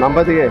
Number দিকে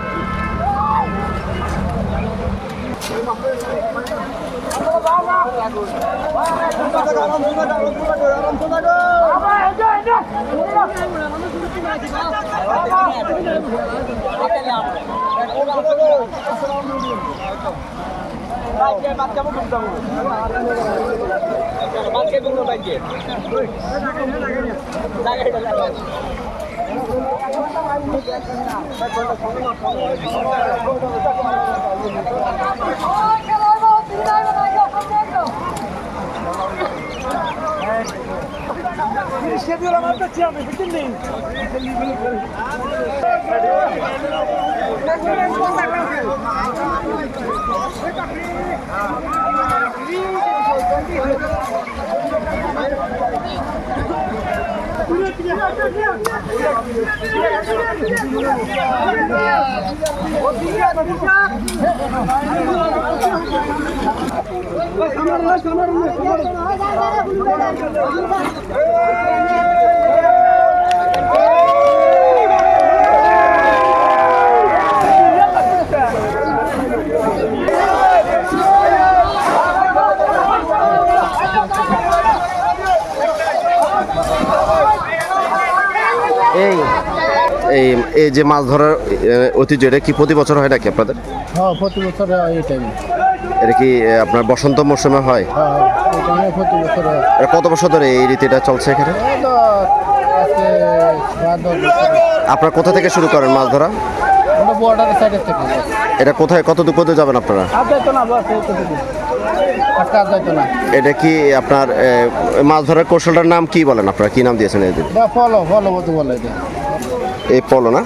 এই এই যে মাছ ধরার ঐতিহ্য, এটা কি প্রতি বছর হয় নাকি আপনাদের? হ্যাঁ, প্রতি বছর এই টাইমে। এটা কি আপনার বসন্ত মৌসুমে হয়? হ্যাঁ, প্রতি বছর হয়। এটা কত বছর ধরে এই রীতিটা চলছে এখানে? আপনারা কোথা থেকে শুরু করেন মাছ ধরা? বর্ডারের সাইডের থেকে। এটা কোথায়, কত দূর পর্যন্ত যাবেন আপনারা? এটা কি আপনার মাছ ধরার কৌশলটার নাম কি বলেন আপনারা, কি নাম দিয়েছেন? ফলো ফলো বলে এটা, এই পলো না?